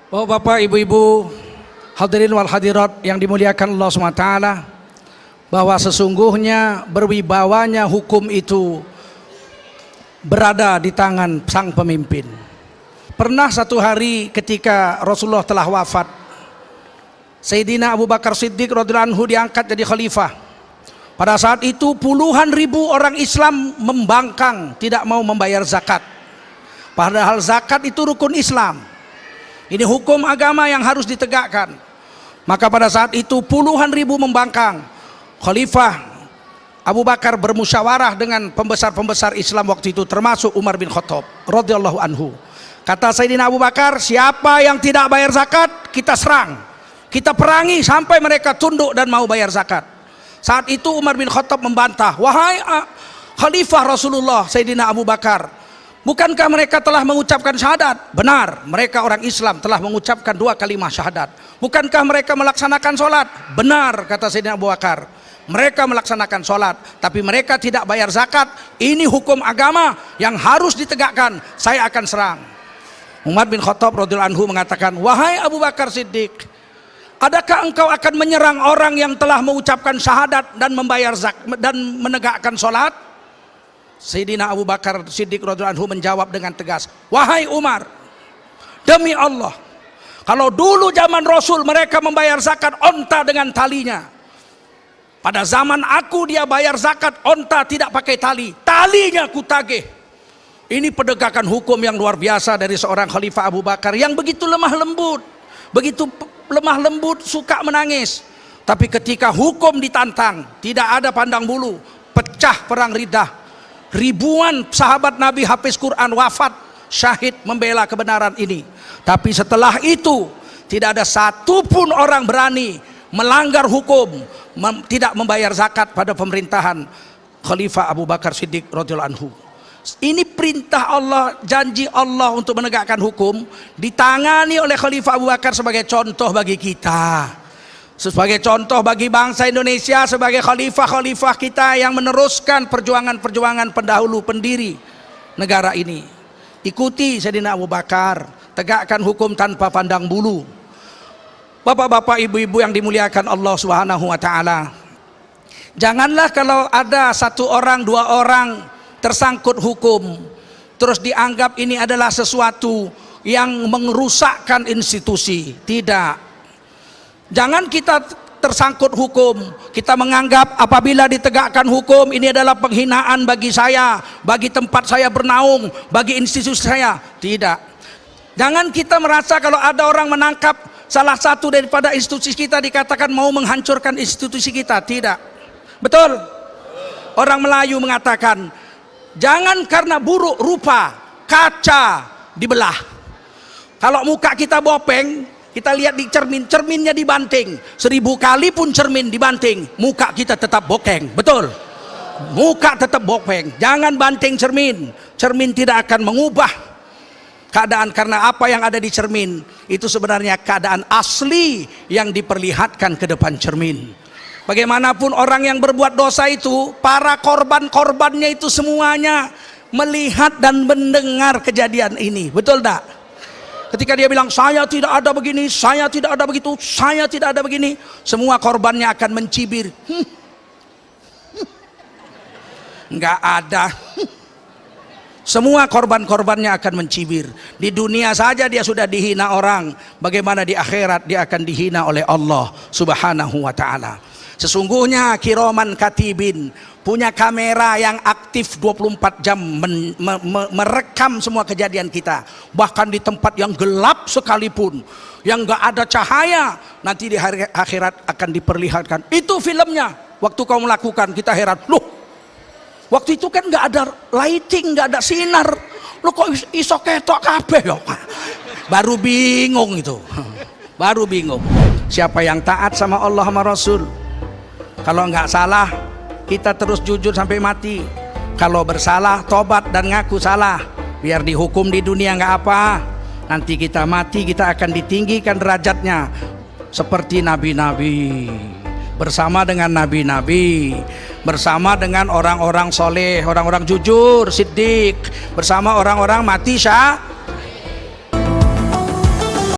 Bapak, ibu-ibu, hadirin wal hadirat yang dimuliakan Allah SWT, bahwa sesungguhnya berwibawanya hukum itu berada di tangan sang pemimpin. Pernah satu hari ketika Rasulullah telah wafat, Sayyidina Abu Bakar Siddiq radhiyallahu anhu diangkat jadi khalifah. Pada saat itu puluhan ribu orang Islam membangkang, tidak mau membayar zakat. Padahal zakat itu rukun Islam. Ini hukum agama yang harus ditegakkan. Maka pada saat itu puluhan ribu membangkang. Khalifah Abu Bakar bermusyawarah dengan pembesar-pembesar Islam waktu itu, termasuk Umar bin Khattab radhiyallahu anhu. Kata Sayyidina Abu Bakar, siapa yang tidak bayar zakat, kita serang, kita perangi sampai mereka tunduk dan mau bayar zakat. Saat itu Umar bin Khattab membantah, wahai Khalifah Rasulullah Sayyidina Abu Bakar, bukankah mereka telah mengucapkan syahadat? Benar, mereka orang Islam telah mengucapkan 2 kalimat syahadat. Bukankah mereka melaksanakan sholat? Benar, kata Sayyidina Abu Bakar, mereka melaksanakan sholat, tapi mereka tidak bayar zakat. Ini hukum agama yang harus ditegakkan, saya akan serang. Umar bin Khattab radhiyallahu anhu mengatakan, wahai Abu Bakar Siddiq, adakah engkau akan menyerang orang yang telah mengucapkan syahadat dan membayar zakat dan menegakkan sholat? Sayyidina Abu Bakar Siddiq radhiyallahu anhu menjawab dengan tegas, wahai Umar, demi Allah, kalau dulu zaman Rasul mereka membayar zakat onta dengan talinya, pada zaman aku dia bayar zakat onta tidak pakai tali, talinya ku tagih. Ini penegakan hukum yang luar biasa dari seorang Khalifah Abu Bakar yang begitu lemah lembut, begitu lemah lembut, suka menangis. Tapi ketika hukum ditantang, tidak ada pandang bulu, pecah perang Riddah. Ribuan sahabat Nabi hafiz Quran wafat syahid membela kebenaran ini. Tapi setelah itu tidak ada satupun orang berani melanggar hukum, tidak membayar zakat pada pemerintahan Khalifah Abu Bakar Siddiq radhiyallahu anhu. Ini perintah Allah, janji Allah untuk menegakkan hukum ditangani oleh Khalifah Abu Bakar sebagai contoh bagi kita, sebagai contoh bagi bangsa Indonesia, sebagai khalifah-khalifah kita yang meneruskan perjuangan-perjuangan pendahulu pendiri negara ini. Ikuti Sayyidina Abu Bakar, tegakkan hukum tanpa pandang bulu. Bapak-bapak, ibu-ibu yang dimuliakan Allah Subhanahu wa taala, janganlah kalau ada 1 orang 2 orang tersangkut hukum terus dianggap ini adalah sesuatu yang merusakkan institusi. Tidak. Jangan kita tersangkut hukum, kita menganggap apabila ditegakkan hukum ini adalah penghinaan bagi saya, bagi tempat saya bernaung, bagi institusi saya. Tidak. Jangan kita merasa kalau ada orang menangkap salah satu daripada institusi kita dikatakan mau menghancurkan institusi kita. Tidak. Betul? Orang Melayu mengatakan, jangan karena buruk rupa kaca dibelah. Kalau muka kita bopeng, kita lihat di cermin, cerminnya dibanting. 1000 kali pun cermin dibanting, muka kita tetap bokeng. Betul? Muka tetap bopeng. Jangan banting cermin. Cermin tidak akan mengubah keadaan, karena apa yang ada di cermin itu sebenarnya keadaan asli yang diperlihatkan ke depan cermin. Bagaimanapun orang yang berbuat dosa itu, para korban-korbannya itu semuanya melihat dan mendengar kejadian ini. Betul tak? Ketika dia bilang, saya tidak ada begini, saya tidak ada begitu, saya tidak ada begini, semua korbannya akan mencibir. Enggak ada. Semua korban-korbannya akan mencibir. Di dunia saja dia sudah dihina orang, bagaimana di akhirat dia akan dihina oleh Allah Subhanahu wa ta'ala. Sesungguhnya kiraman katibin punya kamera yang aktif 24 jam merekam semua kejadian kita. Bahkan di tempat yang gelap sekalipun, yang gak ada cahaya, nanti di hari akhirat akan diperlihatkan. Itu filmnya. Waktu kau melakukan, kita heran, loh waktu itu kan gak ada lighting, gak ada sinar, loh kok iso ketok kabeh ya? Baru bingung itu. Baru bingung. Siapa yang taat sama Allah sama Rasul, kalau nggak salah kita terus jujur sampai mati. Kalau bersalah tobat dan ngaku salah, biar dihukum di dunia nggak apa, nanti kita mati kita akan ditinggikan derajatnya seperti nabi-nabi, bersama dengan nabi-nabi, bersama dengan orang-orang soleh, orang-orang jujur, siddiq, bersama orang-orang mati